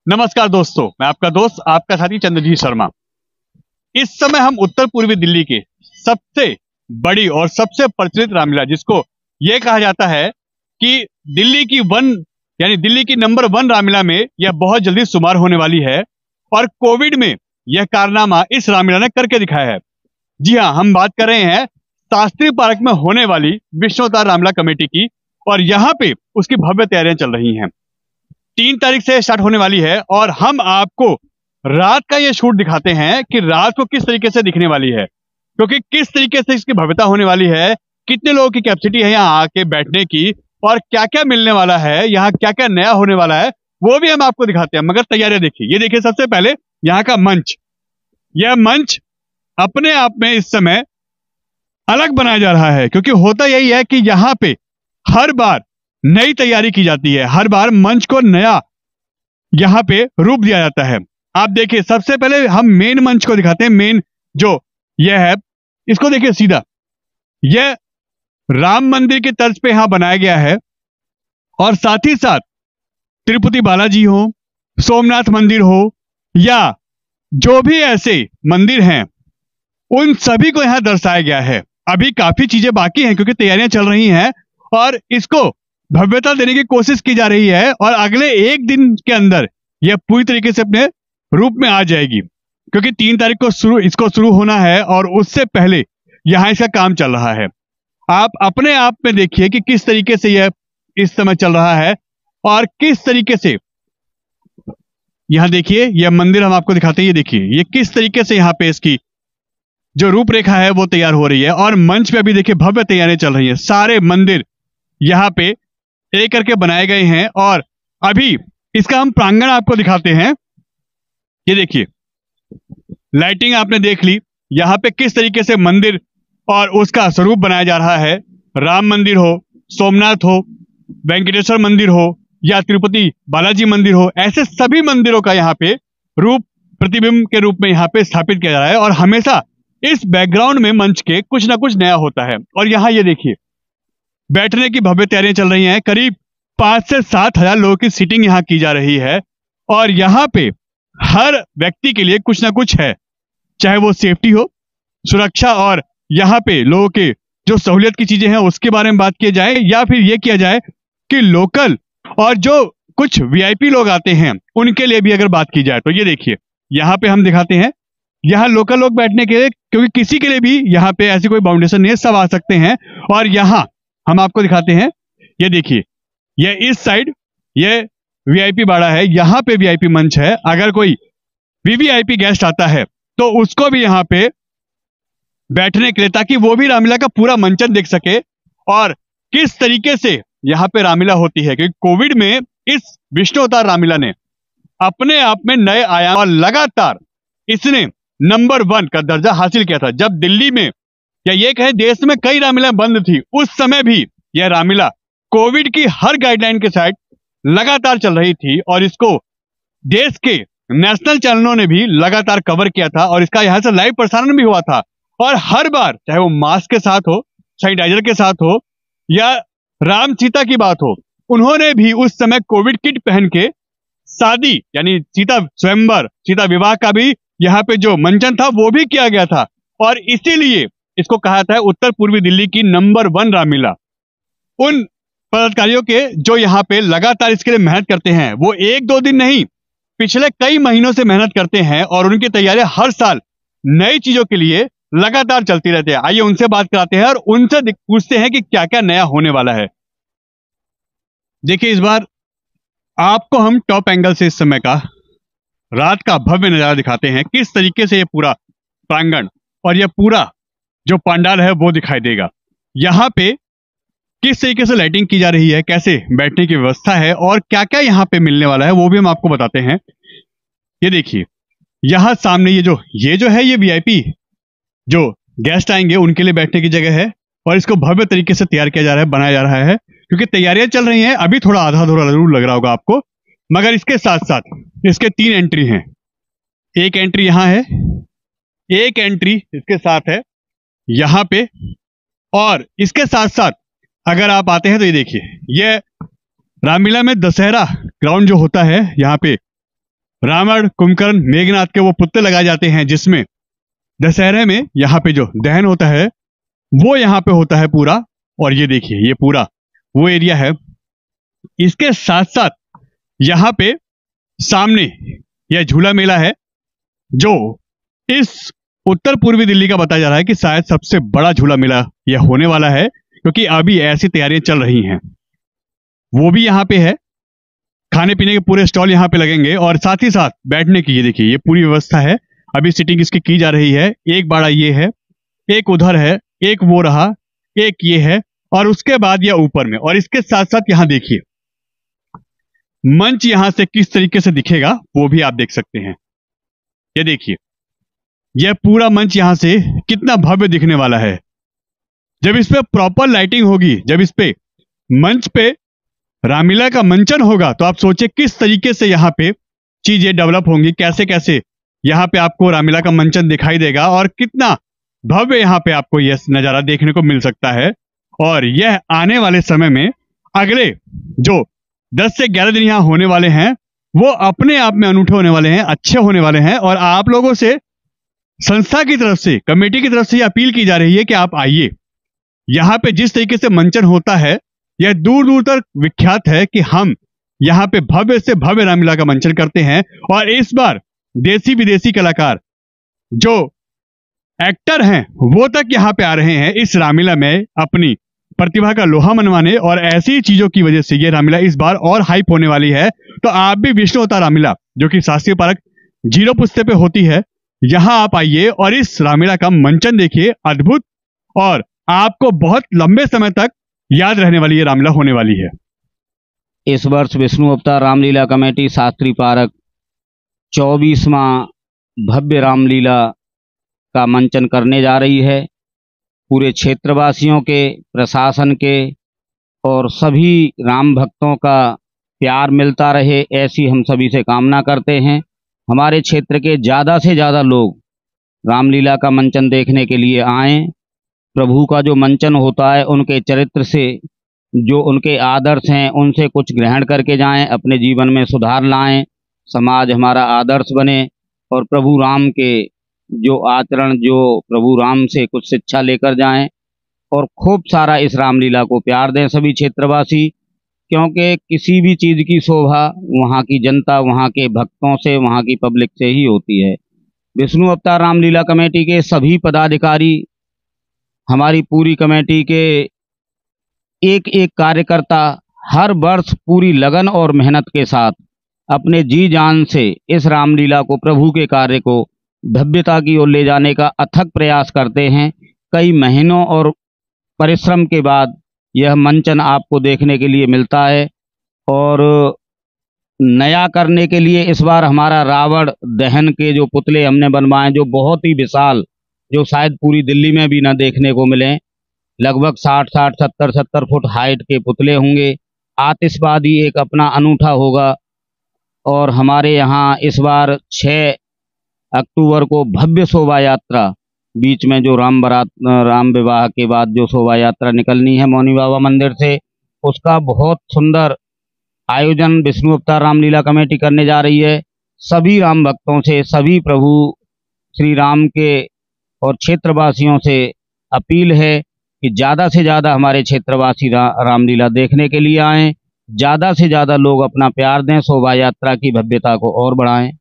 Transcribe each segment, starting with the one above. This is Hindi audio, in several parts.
नमस्कार दोस्तों, मैं आपका दोस्त आपका साथी चंद्रजीत शर्मा। इस समय हम उत्तर पूर्वी दिल्ली के सबसे बड़ी और सबसे प्रचलित रामलीला, जिसको यह कहा जाता है कि दिल्ली की नंबर 1 रामलीला में यह बहुत जल्दी शुमार होने वाली है। और कोविड में यह कारनामा इस रामलीला ने करके दिखाया है। जी हाँ, हम बात कर रहे हैं शास्त्री पार्क में होने वाली विष्णुअवतार रामलीला कमेटी की। और यहाँ पे उसकी भव्य तैयारियां चल रही हैं। 3 तारीख से स्टार्ट होने वाली है और हम आपको रात का ये शूट दिखाते हैं कि रात को किस तरीके से दिखने वाली है, क्योंकि किस तरीके से इसकी भव्यता होने वाली है, कितने लोगों की कैपेसिटी है यहाँ आके बैठने की, और क्या क्या मिलने वाला है, यहाँ क्या क्या नया होने वाला है, वो भी हम आपको दिखाते हैं। मगर तैयारियां देखिए, ये देखिए सबसे पहले यहाँ का मंच। यह मंच अपने आप में इस समय अलग बनाया जा रहा है, क्योंकि होता यही है कि यहाँ पे हर बार नई तैयारी की जाती है, हर बार मंच को नया यहां पे रूप दिया जाता है। आप देखिए, सबसे पहले हम मेन मंच को दिखाते हैं। मेन जो यह है, इसको देखिए सीधा, यह राम मंदिर की तर्ज पे यहां बनाया गया है। और साथ ही साथ तिरुपति बालाजी हो, सोमनाथ मंदिर हो, या जो भी ऐसे मंदिर हैं, उन सभी को यहां दर्शाया गया है। अभी काफी चीजें बाकी हैं, क्योंकि तैयारियां चल रही हैं और इसको भव्यता देने की कोशिश की जा रही है। और अगले 1 दिन के अंदर यह पूरी तरीके से अपने रूप में आ जाएगी, क्योंकि 3 तारीख को इसको शुरू होना है और उससे पहले यहां इसका काम चल रहा है। आप अपने आप में देखिए कि किस तरीके से यह इस समय चल रहा है और किस तरीके से यहां देखिए, यह मंदिर हम आपको दिखाते हैं। ये देखिए, ये किस तरीके से यहां पे इसकी जो रूपरेखा है वो तैयार हो रही है। और मंच पे अभी देखिए भव्य तैयारियां चल रही है। सारे मंदिर यहां पे एक करके बनाए गए हैं और अभी इसका हम प्रांगण आपको दिखाते हैं। ये देखिए, लाइटिंग आपने देख ली, यहां पे किस तरीके से मंदिर और उसका स्वरूप बनाया जा रहा है। राम मंदिर हो, सोमनाथ हो, वेंकटेश्वर मंदिर हो, या तिरुपति बालाजी मंदिर हो, ऐसे सभी मंदिरों का यहां पे रूप प्रतिबिंब के रूप में यहां पे स्थापित किया जा रहा है। और हमेशा इस बैकग्राउंड में मंच के कुछ ना कुछ नया होता है। और यहां ये देखिए, बैठने की भव्य तैयारियां चल रही हैं। करीब 5 से 7 हजार लोगों की सीटिंग यहां की जा रही है। और यहां पे हर व्यक्ति के लिए कुछ ना कुछ है, चाहे वो सेफ्टी हो, सुरक्षा, और यहां पे लोगों के जो सहूलियत की चीजें हैं उसके बारे में बात की जाए, या फिर यह किया जाए कि लोकल और जो कुछ वीआईपी लोग आते हैं उनके लिए भी अगर बात की जाए। तो ये देखिए, यहां पे हम दिखाते हैं, यहां लोकल लोग बैठने के लिए, क्योंकि किसी के लिए भी यहां पे ऐसी कोई बाउंडेशन नहीं है, सब आ सकते हैं। और यहां हम आपको दिखाते हैं, ये देखिए, ये इस साइड ये वीआईपी बाड़ा है, यहां पे वीआईपी मंच है। अगर कोई वीवीआईपी गेस्ट आता है तो उसको भी यहां पे बैठने के लिए, ताकि वो भी रामलीला का पूरा मंचन देख सके और किस तरीके से यहां पे रामलीला होती है। क्योंकि कोविड में इस विष्णुअवतार रामलीला ने अपने आप में नए आयाम, और लगातार इसने नंबर 1 का दर्जा हासिल किया था। जब दिल्ली में, या ये कहे देश में, कई रामलीला बंद थी, उस समय भी यह रामलीला कोविड की हर गाइडलाइन के साथ लगातार चल रही थी। और इसको देश के नेशनल चैनलों ने भी लगातार कवर किया था और इसका यहां से लाइव प्रसारण भी हुआ था। और हर बार, चाहे वो मास्क के साथ हो, सैनिटाइजर के साथ हो, या राम सीता की बात हो, उन्होंने भी उस समय कोविड किट पहन के शादी, यानी सीता स्वयंवर, सीता विवाह का भी यहाँ पे जो मंचन था वो भी किया गया था। और इसीलिए इसको कहा जाता है उत्तर पूर्वी दिल्ली की नंबर 1 रामलीला। उन पदाधिकारियों के जो यहाँ पे लगातार इसके लिए मेहनत करते हैं, वो 1-2 दिन नहीं, पिछले कई महीनों से मेहनत करते हैं और उनकी तैयारियां हर साल नई चीजों के लिए लगातार चलती रहती है। आइए उनसे बात कराते हैं और उनसे पूछते हैं कि क्या क्या नया होने वाला है। देखिए, इस बार आपको हम टॉप एंगल से इस समय का रात का भव्य नजारा दिखाते हैं, किस तरीके से ये पूरा प्रांगण और ये पूरा जो पंडाल है वो दिखाई देगा। यहाँ पे किस तरीके से लाइटिंग की जा रही है, कैसे बैठने की व्यवस्था है, और क्या क्या यहाँ पे मिलने वाला है वो भी हम आपको बताते हैं। ये देखिए, यहाँ सामने ये जो है, ये वीआईपी जो गेस्ट आएंगे उनके लिए बैठने की जगह है। और इसको भव्य तरीके से तैयार किया जा रहा है, बनाया जा रहा है, क्योंकि तैयारियां चल रही हैं। अभी थोड़ा आधा अधूरा जरूर लग रहा होगा आपको, मगर इसके साथ साथ इसके 3 एंट्री हैं। एक एंट्री यहां है, एक एंट्री इसके साथ है यहां पे, और इसके साथ साथ अगर आप आते हैं तो ये देखिए, ये रामलीला में दशहरा ग्राउंड जो होता है, यहाँ पे रावण, कुंभकर्ण, मेघनाथ के वो पुतले लगाए जाते हैं, जिसमें दशहरे में यहाँ पे जो दहन होता है वो यहाँ पे होता है पूरा। और ये देखिए, ये पूरा वो एरिया है। इसके साथ साथ यहाँ पे सामने यह झूला मेला है, जो इस उत्तर पूर्वी दिल्ली का बताया जा रहा है कि शायद सबसे बड़ा झूला मेला यह होने वाला है, क्योंकि अभी ऐसी तैयारियां चल रही हैं। वो भी यहाँ पे है, खाने पीने के पूरे स्टॉल यहाँ पे लगेंगे, और साथ ही साथ बैठने की ये देखिए, ये पूरी व्यवस्था है। अभी सिटिंग इसकी की जा रही है। एक बाड़ा ये है, एक उधर है, एक वो रहा, एक ये है, और उसके बाद यह ऊपर में। और इसके साथ साथ यहाँ देखिए, मंच यहां से किस तरीके से दिखेगा वो भी आप देख सकते हैं। ये देखिए, यह पूरा मंच यहां से कितना भव्य दिखने वाला है। जब इस पे प्रॉपर लाइटिंग होगी, जब इस पे मंच पे रामलीला का मंचन होगा, तो आप सोचिए किस तरीके से यहाँ पे चीजें डेवलप होंगी, कैसे कैसे यहाँ पे आपको रामलीला का मंचन दिखाई देगा, और कितना भव्य यहाँ पे आपको यह नजारा देखने को मिल सकता है। और यह आने वाले समय में अगले जो 10 से 11 दिन यहाँ होने वाले हैं, वो अपने आप में अनूठे होने वाले हैं, अच्छे होने वाले हैं। और आप लोगों से, संस्था की तरफ से, कमेटी की तरफ से यह अपील की जा रही है कि आप आइए। यहाँ पे जिस तरीके से मंचन होता है, यह दूर दूर तक विख्यात है कि हम यहाँ पे भव्य से भव्य रामलीला का मंचन करते हैं। और इस बार देसी विदेशी कलाकार जो एक्टर हैं वो तक यहाँ पे आ रहे हैं इस रामलीला में अपनी प्रतिभा का लोहा मनवाने। और ऐसी चीजों की वजह से ये रामलीला इस बार और हाइप होने वाली है। तो आप भी विष्णु अवतार रामलीला, जो कि शास्त्रीय पार्क जीरो पुस्ते पे होती है, यहाँ आप आइए और इस रामलीला का मंचन देखिए, अद्भुत। और आपको बहुत लंबे समय तक याद रहने वाली ये रामलीला होने वाली है। इस वर्ष विष्णु अवतार रामलीला कमेटी शास्त्री पार्क 24वां भव्य रामलीला का मंचन करने जा रही है। पूरे क्षेत्रवासियों के, प्रशासन के और सभी राम भक्तों का प्यार मिलता रहे, ऐसी हम सभी से कामना करते हैं। हमारे क्षेत्र के ज़्यादा से ज़्यादा लोग रामलीला का मंचन देखने के लिए आएं। प्रभु का जो मंचन होता है, उनके चरित्र से, जो उनके आदर्श हैं, उनसे कुछ ग्रहण करके जाएं, अपने जीवन में सुधार लाएं, समाज हमारा आदर्श बने, और प्रभु राम के जो आचरण, जो प्रभु राम से कुछ शिक्षा लेकर जाएं, और खूब सारा इस रामलीला को प्यार दें सभी क्षेत्रवासी। क्योंकि किसी भी चीज़ की शोभा वहाँ की जनता, वहाँ के भक्तों से, वहाँ की पब्लिक से ही होती है। विष्णु अवतार रामलीला कमेटी के सभी पदाधिकारी, हमारी पूरी कमेटी के एक एक कार्यकर्ता हर वर्ष पूरी लगन और मेहनत के साथ अपने जी जान से इस रामलीला को, प्रभु के कार्य को भव्यता की ओर ले जाने का अथक प्रयास करते हैं। कई महीनों और परिश्रम के बाद यह मंचन आपको देखने के लिए मिलता है। और नया करने के लिए इस बार हमारा रावण दहन के जो पुतले हमने बनवाए, जो बहुत ही विशाल, जो शायद पूरी दिल्ली में भी न देखने को मिले, लगभग 60-60, 70-70 फुट हाइट के पुतले होंगे। आतिशबाजी एक अपना अनूठा होगा। और हमारे यहाँ इस बार 6 अक्टूबर को भव्य शोभा यात्रा, बीच में जो राम विवाह के बाद जो शोभा यात्रा निकलनी है मौनी बाबा मंदिर से, उसका बहुत सुंदर आयोजन विष्णु अवतार रामलीला कमेटी करने जा रही है। सभी राम भक्तों से, सभी प्रभु श्री राम के और क्षेत्रवासियों से अपील है कि ज़्यादा से ज़्यादा हमारे क्षेत्रवासी रामलीला देखने के लिए आएँ, ज़्यादा से ज़्यादा लोग अपना प्यार दें, शोभा यात्रा की भव्यता को और बढ़ाएं।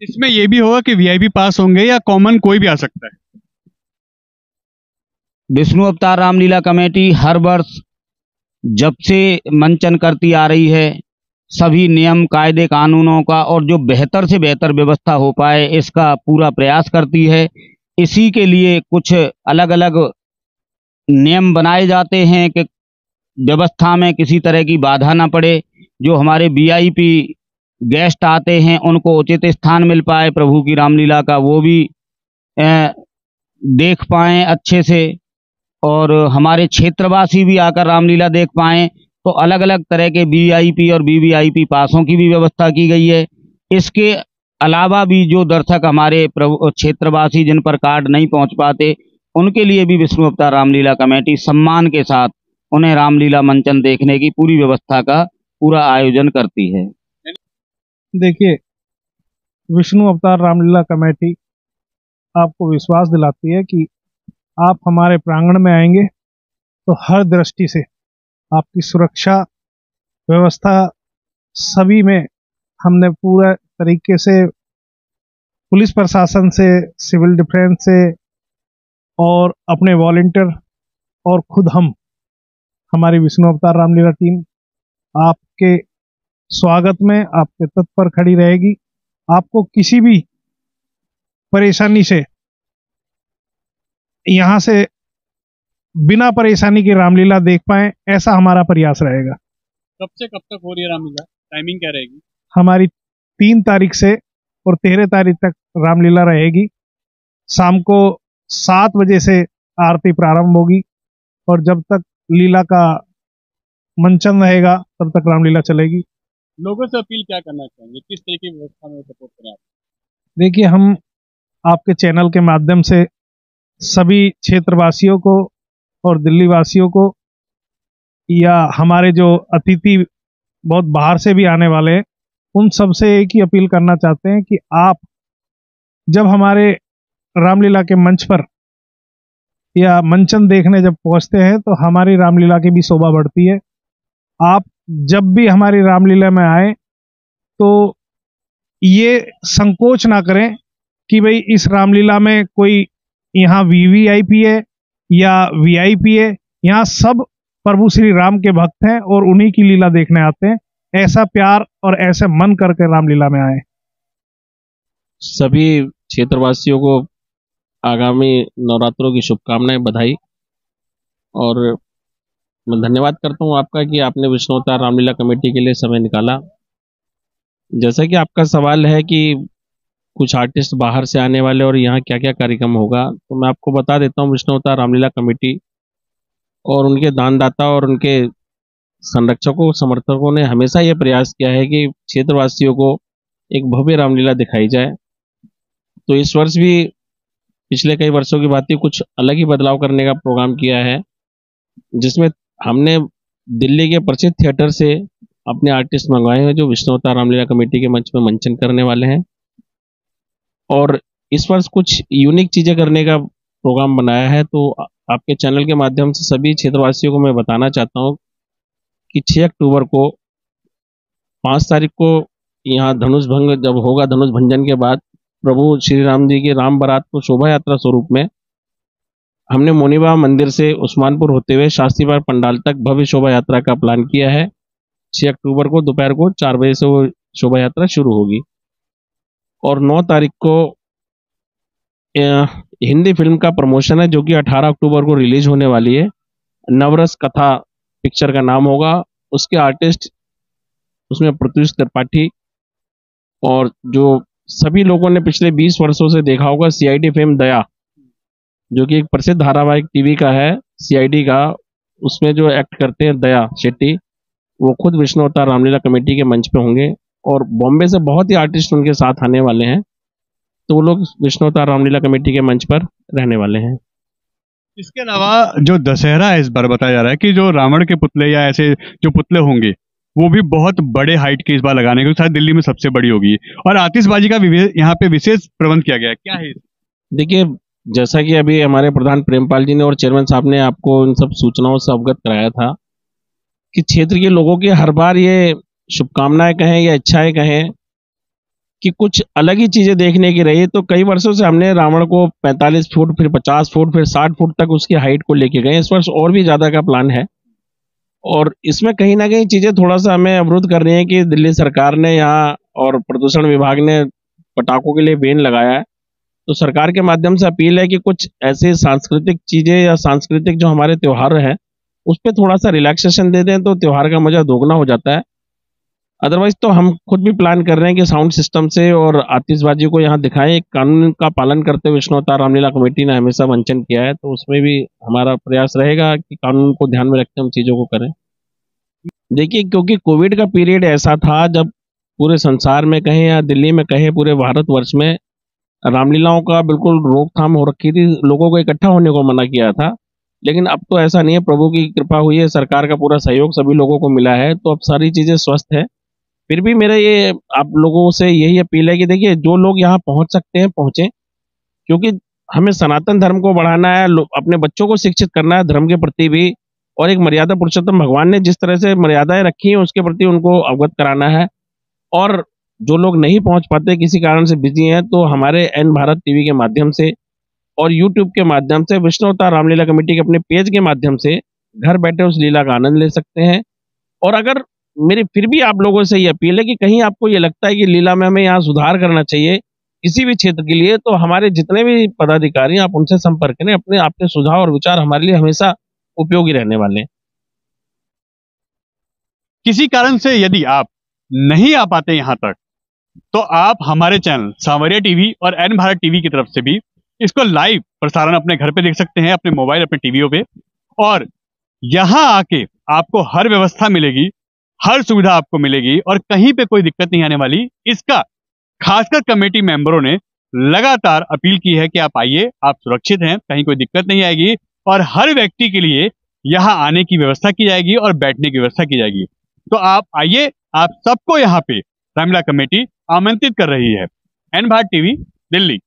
इसमें यह भी होगा कि वीआईपी पास होंगे या कॉमन कोई भी आ सकता है? विष्णु अवतार रामलीला कमेटी हर वर्ष जब से मंचन करती आ रही है, सभी नियम, कायदे, कानूनों का और जो बेहतर से बेहतर व्यवस्था हो पाए, इसका पूरा प्रयास करती है। इसी के लिए कुछ अलग अलग नियम बनाए जाते हैं कि व्यवस्था में किसी तरह की बाधा ना पड़े। जो हमारे वीआईपी गेस्ट आते हैं, उनको उचित स्थान मिल पाए, प्रभु की रामलीला का वो भी देख पाएँ अच्छे से, और हमारे क्षेत्रवासी भी आकर रामलीला देख पाएँ। तो अलग अलग तरह के वीआईपी और वीवीआईपी पासों की भी व्यवस्था की गई है। इसके अलावा भी जो दर्शक हमारे क्षेत्रवासी जिन पर कार्ड नहीं पहुंच पाते, उनके लिए भी विष्णु अवतार रामलीला कमेटी सम्मान के साथ उन्हें रामलीला मंचन देखने की पूरी व्यवस्था का पूरा आयोजन करती है। देखिए, विष्णु अवतार रामलीला कमेटी आपको विश्वास दिलाती है कि आप हमारे प्रांगण में आएंगे तो हर दृष्टि से आपकी सुरक्षा व्यवस्था सभी में हमने पूरा तरीके से पुलिस प्रशासन से, सिविल डिफेंस से और अपने वॉलेंटियर और खुद हमारी विष्णु अवतार रामलीला टीम आपके स्वागत में आपके तत्पर खड़ी रहेगी। आपको किसी भी परेशानी से यहाँ से बिना परेशानी के रामलीला देख पाएं, ऐसा हमारा प्रयास रहेगा। कब से कब तक हो रही है रामलीला? टाइमिंग क्या रहेगी? हमारी 3 तारीख से और 13 तारीख तक रामलीला रहेगी। शाम को 7 बजे से आरती प्रारंभ होगी और जब तक लीला का मंचन रहेगा तब तक रामलीला चलेगी। लोगों से अपील क्या करना चाहेंगे? किस तरीके की व्यवस्था में सपोर्ट करें आप? देखिए, हम आपके चैनल के माध्यम से सभी क्षेत्रवासियों को और दिल्ली वासियों को या हमारे जो अतिथि बहुत बाहर से भी आने वाले हैं, उन सब से एक ही अपील करना चाहते हैं कि आप जब हमारे रामलीला के मंच पर या मंचन देखने जब पहुंचते हैं तो हमारी रामलीला की भी शोभा बढ़ती है। आप जब भी हमारी रामलीला में आए तो ये संकोच ना करें कि भाई इस रामलीला में कोई यहाँ वीवीआईपी है या वीआईपी है। यहाँ सब प्रभु श्री राम के भक्त हैं और उन्हीं की लीला देखने आते हैं। ऐसा प्यार और ऐसे मन करके रामलीला में आए। सभी क्षेत्रवासियों को आगामी नवरात्रों की शुभकामनाएं, बधाई। और मैं धन्यवाद करता हूं आपका कि आपने विष्णु अवतार रामलीला कमेटी के लिए समय निकाला। जैसा कि आपका सवाल है कि कुछ आर्टिस्ट बाहर से आने वाले और यहाँ क्या क्या कार्यक्रम होगा, तो मैं आपको बता देता हूँ। विष्णु अवतार रामलीला कमेटी और उनके दानदाता और उनके संरक्षकों समर्थकों ने हमेशा ये प्रयास किया है कि क्षेत्रवासियों को एक भव्य रामलीला दिखाई जाए। तो इस वर्ष भी पिछले कई वर्षों की बात ही कुछ अलग ही बदलाव करने का प्रोग्राम किया है, जिसमें हमने दिल्ली के प्रसिद्ध थिएटर से अपने आर्टिस्ट मंगवाए हैं जो विष्णु अवतार रामलीला कमेटी के मंच में मंचन करने वाले हैं। और इस वर्ष कुछ यूनिक चीज़ें करने का प्रोग्राम बनाया है। तो आपके चैनल के माध्यम से सभी क्षेत्रवासियों को मैं बताना चाहता हूँ कि 6 अक्टूबर को, 5 तारीख को यहाँ धनुष भंग जब होगा, धनुष भंजन के बाद प्रभु श्री राम जी की राम बारात को शोभा यात्रा स्वरूप में हमने मोनीबा मंदिर से उस्मानपुर होते हुए शास्त्री बाग पंडाल तक भव्य शोभा यात्रा का प्लान किया है। 6 अक्टूबर को दोपहर को 4 बजे से वो शोभा यात्रा शुरू होगी। और 9 तारीख को हिंदी फिल्म का प्रमोशन है जो कि 18 अक्टूबर को रिलीज होने वाली है। नवरस कथा पिक्चर का नाम होगा। उसके आर्टिस्ट उसमें पृथ्वीश त्रिपाठी और जो सभी लोगों ने पिछले 20 वर्षों से देखा होगा सीआईडी फेम दया, जो कि एक प्रसिद्ध धारावाहिक टीवी का है सीआईडी का, उसमें जो एक्ट करते हैं दया शेट्टी, वो खुद विष्णु अवतार रामलीला कमेटी के मंच पे होंगे। और बॉम्बे से बहुत ही आर्टिस्ट उनके साथ आने वाले हैं, तो वो लोग विष्णु अवतार रामलीला कमेटी के मंच पर रहने वाले हैं। इसके अलावा जो दशहरा है, इस बार बताया जा रहा है कि जो रावण के पुतले या ऐसे जो पुतले होंगे वो भी बहुत बड़े हाइट के इस बार लगाने के, शायद दिल्ली में सबसे बड़ी होगी। और आतिशबाजी का भी यहाँ पे विशेष प्रबंध किया गया है, क्या है? देखिए, जैसा कि अभी हमारे प्रधान प्रेमपाल जी ने और चेयरमैन साहब ने आपको इन सब सूचनाओं से अवगत कराया था कि क्षेत्र के लोगों की हर बार ये शुभकामनाएं कहें या इच्छाएं कहें कि कुछ अलग ही चीजें देखने की रही। तो कई वर्षों से हमने रावण को 45 फुट, फिर 50 फुट, फिर 60 फुट तक उसकी हाइट को लेके गए। इस वर्ष और भी ज्यादा का प्लान है और इसमें कहीं ना कहीं चीजें थोड़ा सा हमें अवरुद्ध कर रही हैं कि दिल्ली सरकार ने यहाँ और प्रदूषण विभाग ने पटाखों के लिए बैन लगाया है। तो सरकार के माध्यम से अपील है कि कुछ ऐसे सांस्कृतिक चीजें या सांस्कृतिक जो हमारे त्योहार हैं उस पर थोड़ा सा रिलैक्सेशन दे दें तो त्योहार का मजा दोगुना हो जाता है। अदरवाइज तो हम खुद भी प्लान कर रहे हैं कि साउंड सिस्टम से और आतिशबाजी को यहाँ दिखाएं। एक कानून का पालन करते हुए विष्णु अवतार रामलीला कमेटी ने हमेशा मंचन किया है, तो उसमें भी हमारा प्रयास रहेगा कि कानून को ध्यान में रखते हम चीज़ों को करें। देखिए, क्योंकि कोविड का पीरियड ऐसा था जब पूरे संसार में कहें या दिल्ली में कहें पूरे भारतवर्ष में रामलीलाओं का बिल्कुल रोकथाम हो रखी थी, लोगों को इकट्ठा होने को मना किया था। लेकिन अब तो ऐसा नहीं है, प्रभु की कृपा हुई है, सरकार का पूरा सहयोग सभी लोगों को मिला है, तो अब सारी चीज़ें स्वस्थ है फिर भी मेरा ये आप लोगों से यही अपील है कि देखिए जो लोग यहाँ पहुंच सकते हैं पहुंचे, क्योंकि हमें सनातन धर्म को बढ़ाना है, अपने बच्चों को शिक्षित करना है धर्म के प्रति भी, और एक मर्यादा पुरुषोत्तम भगवान ने जिस तरह से मर्यादाएं रखी हैं उसके प्रति उनको अवगत कराना है। और जो लोग नहीं पहुंच पाते, किसी कारण से बिजी हैं, तो हमारे एन भारत टीवी के माध्यम से और यूट्यूब के माध्यम से, विष्णु अवतार रामलीला कमेटी के अपने पेज के माध्यम से घर बैठे उस लीला का आनंद ले सकते हैं। और अगर मेरी फिर भी आप लोगों से ये अपील है कि कहीं आपको ये लगता है कि लीला में हमें यहाँ सुधार करना चाहिए किसी भी क्षेत्र के लिए, तो हमारे जितने भी पदाधिकारी हैं आप उनसे संपर्क करें। अपने आपके सुझाव और विचार हमारे लिए हमेशा उपयोगी रहने वाले हैं। किसी कारण से यदि आप नहीं आ पाते यहाँ तक, तो आप हमारे चैनल सांवरिया टीवी और एन भारत टीवी की तरफ से भी इसको लाइव प्रसारण अपने घर पे देख सकते हैं, अपने मोबाइल, अपने टीवीओ पे। और यहाँ आके आपको हर व्यवस्था मिलेगी, हर सुविधा आपको मिलेगी और कहीं पे कोई दिक्कत नहीं आने वाली। इसका खासकर कमेटी मेंबरों ने लगातार अपील की है कि आप आइए, आप सुरक्षित हैं, कहीं कोई दिक्कत नहीं आएगी और हर व्यक्ति के लिए यहाँ आने की व्यवस्था की जाएगी और बैठने की व्यवस्था की जाएगी। तो आप आइए, आप सबको यहाँ पे रामलीला कमेटी आमंत्रित कर रही है। N Bharat TV, Delhi.